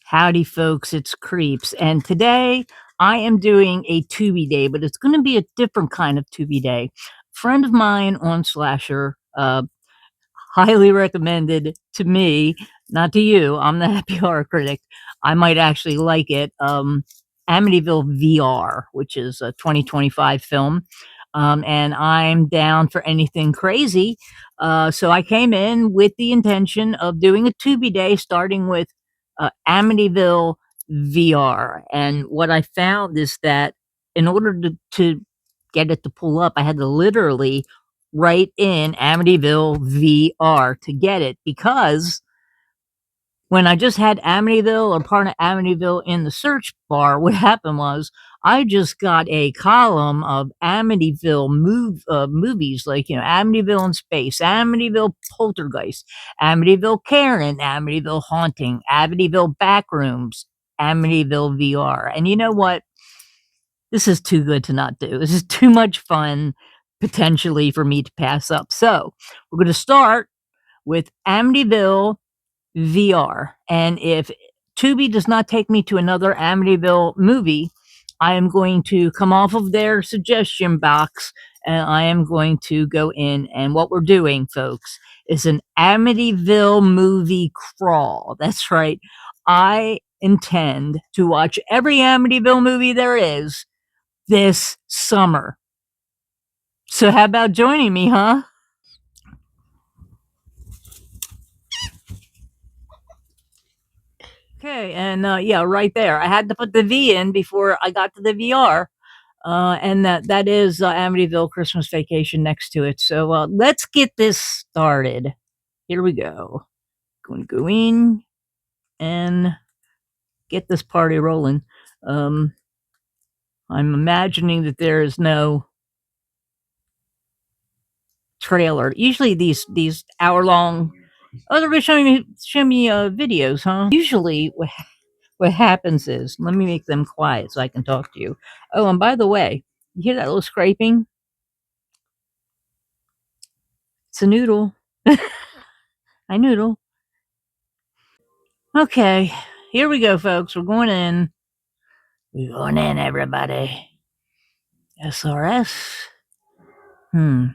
Howdy, folks, it's Creeps, and today I am doing a Tubi day, but it's going to be a different kind of Tubi day. Friend of mine on Slasher highly recommended to me, not to you. I'm the happy horror critic. I might actually like it. Amityville VR, which is a 2025 film. And I'm down for anything crazy. So I came in with the intention of doing a Tubi day, starting with Amityville VR. And what I found is that in order to get it to pull up, I had to literally write in Amityville VR to get it, because when I just had Amityville or part of Amityville in the search bar, what happened was I just got a column of Amityville movies, like, Amityville in Space, Amityville Poltergeist, Amityville Karen, Amityville Haunting, Amityville Backrooms, Amityville VR. And you know what? This is too good to not do. This is too much fun, potentially, for me to pass up. So we're going to start with Amityville VR. And if Tubi does not take me to another Amityville movie, I am going to come off of their suggestion box and I am going to go in. And what we're doing, folks, is an Amityville movie crawl. That's right. I intend to watch every Amityville movie there is this summer. So, how about joining me, huh? Okay, and yeah, right there. I had to put the V in before I got to the VR, and that is Amityville Christmas Vacation next to it. So let's get this started. Here we go. Going to go in and get this party rolling. Um, I'm imagining that there is no trailer. Usually these hour long. Oh, they're showing me videos, huh? Usually, what happens is, let me make them quiet so I can talk to you. Oh, and by the way, you hear that little scraping? It's a noodle. I noodle. Okay, here we go, folks. We're going in. We're going in, everybody. SRS. Hmm.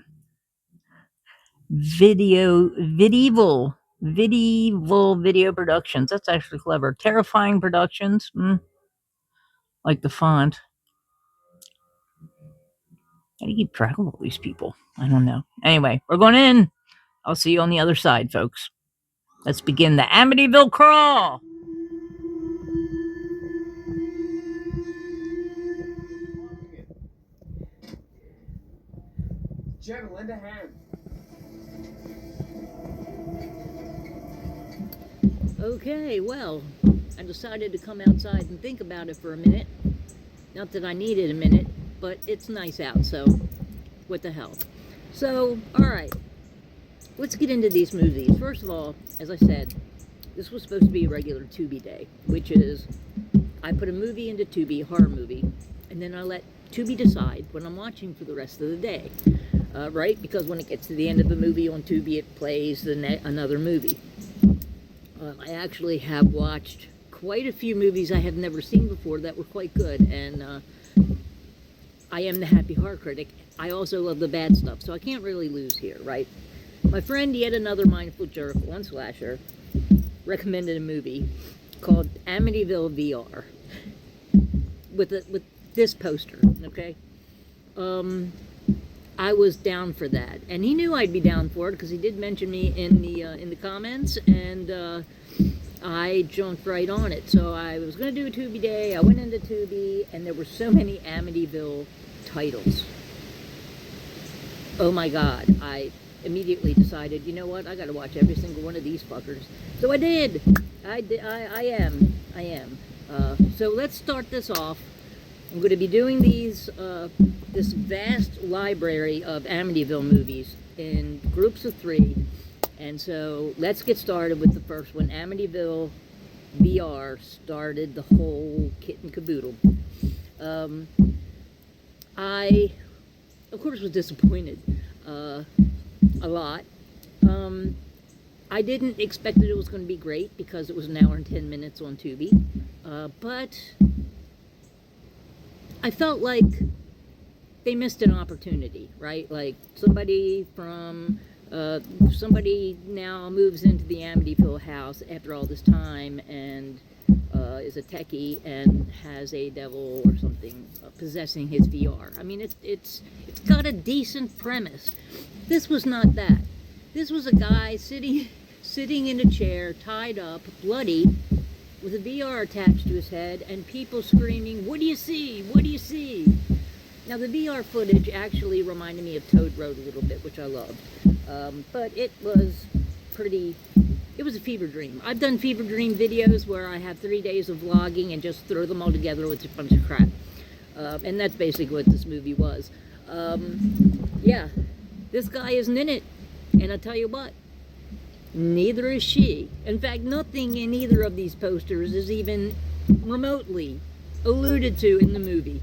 Videvil Video Productions. That's actually clever. Terrifying Productions. Like the font. How do you keep track of all these people? I don't know. Anyway, we're going in. I'll see you on the other side, folks. Let's begin the Amityville crawl. Jen, lend a hand. Okay, well, I decided to come outside and think about it for a minute. Not that I needed a minute, but it's nice out, so what the hell. So, alright, let's get into these movies. First of all, as I said, this was supposed to be a regular Tubi day, which is, I put a movie into Tubi, a horror movie, and then I let Tubi decide what I'm watching for the rest of the day. Right? Because when it gets to the end of the movie on Tubi, it plays another movie. I actually have watched quite a few movies I have never seen before that were quite good, and I am the happy horror critic. I also love the bad stuff, so I can't really lose here, right? My friend, yet another mindful jerk on Slasher, recommended a movie called Amityville VR with this poster, okay? I was down for that, and he knew I'd be down for it because he did mention me in the comments, and I jumped right on it. So I was going to do a Tubi day. I went into Tubi, and there were so many Amityville titles. Oh my God! I immediately decided, you know what? I got to watch every single one of these fuckers. So I did. I am. So let's start this off. I'm going to be doing this vast library of Amityville movies in groups of 3. And so let's get started with the first one. Amityville VR started the whole kit and caboodle. I, of course, was disappointed a lot. I didn't expect that it was going to be great because it was an hour and 10 minutes on Tubi. But I felt like they missed an opportunity, right? Like somebody now moves into the Amityville house after all this time and is a techie and has a devil or something possessing his VR. I mean, it's got a decent premise. This was not that. This was a guy sitting in a chair, tied up, bloody, with a VR attached to his head, and people screaming, "What do you see? What do you see?" Now, the VR footage actually reminded me of Toad Road a little bit, which I loved. But it was a fever dream. I've done fever dream videos where I have 3 days of vlogging and just throw them all together with a bunch of crap. And that's basically what this movie was. Yeah, this guy isn't in it. And I tell you what, neither is she. In fact, nothing in either of these posters is even remotely alluded to in the movie.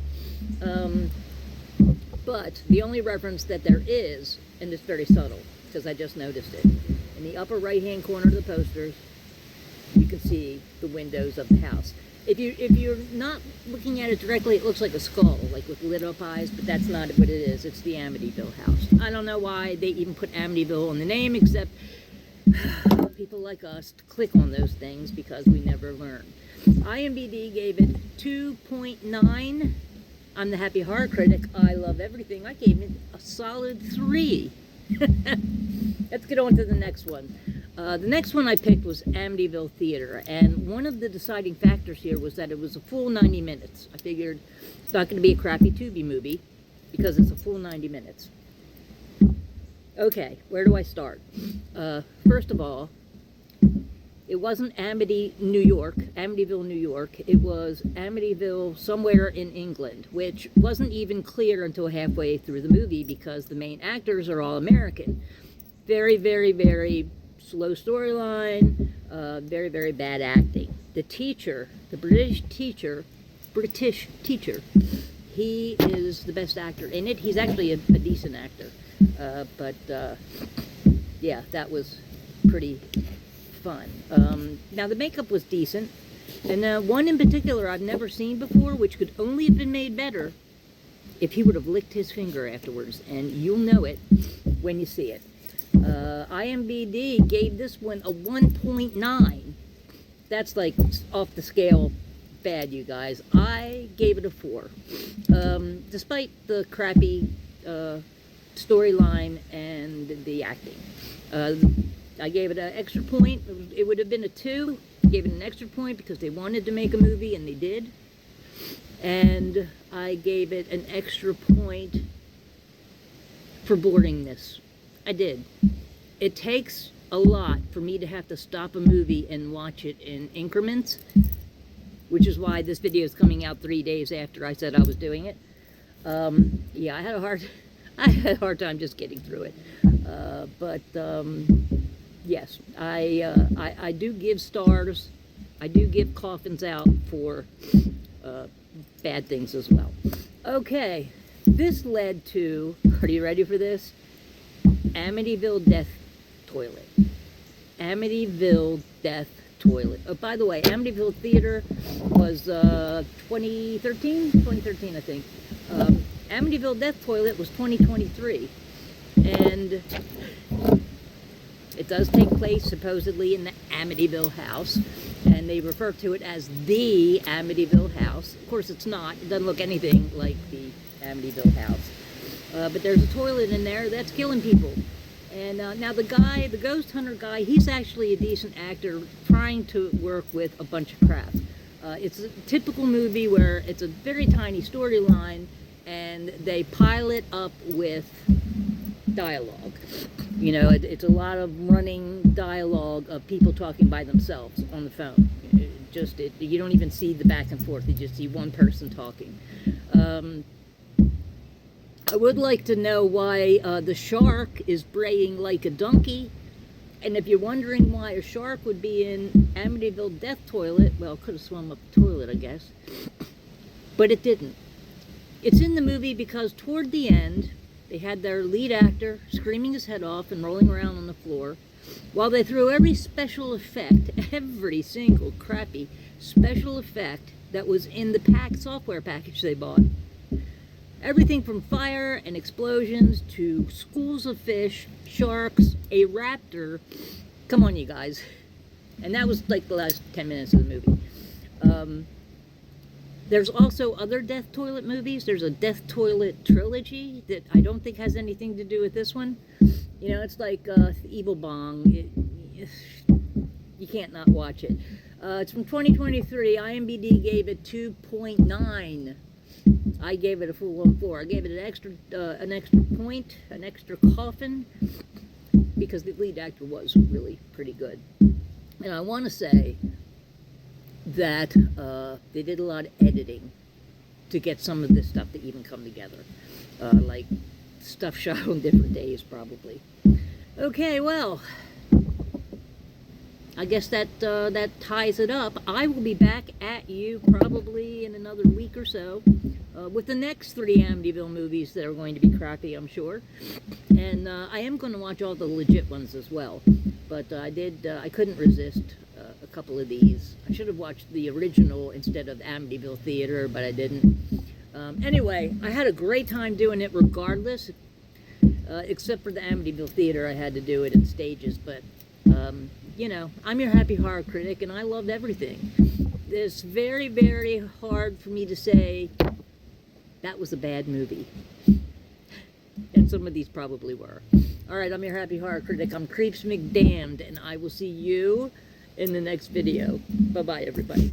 But the only reference that there is, and it's very subtle, because I just noticed it, in the upper right-hand corner of the posters, you can see the windows of the house. If you're not looking at it directly, it looks like a skull, like with lit up eyes, but that's not what it is. It's the Amityville house. I don't know why they even put Amityville in the name, except people like us click on those things because we never learn. IMDb gave it 2.9. I'm the happy horror critic. I love everything. I gave it a solid 3. Let's get on to the next one. The next one I picked was Amityville Theater, and one of the deciding factors here was that it was a full 90 minutes. I figured it's not going to be a crappy Tubi movie because it's a full 90 minutes. Okay, where do I start? First of all, it wasn't Amityville, New York. It was Amityville somewhere in England, which wasn't even clear until halfway through the movie because the main actors are all American. Very, very, very slow storyline, very, very bad acting. The teacher, the British teacher, he is the best actor in it. He's actually a decent actor. Yeah, that was pretty fun. Now the makeup was decent, and one in particular I've never seen before, which could only have been made better if he would have licked his finger afterwards, and you'll know it when you see it. IMDb gave this one a 1.9. That's like off the scale bad, you guys. I gave it a 4. Despite the crappy storyline and the acting. I gave it an extra point. It would have been a 2. Gave it an extra point because they wanted to make a movie, and they did. And I gave it an extra point for boringness. I did. It takes a lot for me to have to stop a movie and watch it in increments, which is why this video is coming out 3 days after I said I was doing it. Yeah, I had a hard time just getting through it. Yes, I do give stars. I do give coffins out for bad things as well. Okay, this led to, are you ready for this? Amityville Death Toilet. Amityville Death Toilet. Oh, by the way, Amityville Theater was 2013? 2013, I think. Amityville Death Toilet was 2023. And it does take place supposedly in the Amityville house, and they refer to it as the Amityville house. Of course it's not. It doesn't look anything like the Amityville house. But there's a toilet in there that's killing people. And now the ghost hunter guy, he's actually a decent actor trying to work with a bunch of crap. It's a typical movie where it's a very tiny storyline and they pile it up with dialogue. You know, it's a lot of running dialogue of people talking by themselves on the phone. You don't even see the back and forth. You just see one person talking. I would like to know why the shark is braying like a donkey. And if you're wondering why a shark would be in Amityville Death Toilet, well, it could have swum up the toilet, I guess. But it didn't. It's in the movie because toward the end, they had their lead actor screaming his head off and rolling around on the floor. While they threw every special effect, every single crappy special effect that was in the software package they bought. Everything from fire and explosions to schools of fish, sharks, a raptor. Come on, you guys. And that was like the last 10 minutes of the movie. There's also other Death Toilet movies. There's a Death Toilet trilogy that I don't think has anything to do with this one. You know, it's like Evil Bong. You can't not watch it. It's from 2023. IMDb gave it 2.9. I gave it a full on 4. I gave it an extra point, an extra coffin, because the lead actor was really pretty good. And I want to say that they did a lot of editing to get some of this stuff to even come together. Like stuff shot on different days, probably. Okay, well, I guess that ties it up. I will be back at you probably in another week or so with the next 3 Amityville movies that are going to be crappy, I'm sure. And I am going to watch all the legit ones as well. But I couldn't resist a couple of these. I should have watched the original instead of Amityville Theater, but I didn't. Anyway, I had a great time doing it regardless, except for the Amityville Theater. I had to do it in stages, but you know, I'm your happy horror critic, and I loved everything. It's very, very hard for me to say that was a bad movie. And some of these probably were. Alright, I'm your happy horror critic. I'm Creeps McDamned, and I will see you in the next video. Bye-bye, everybody.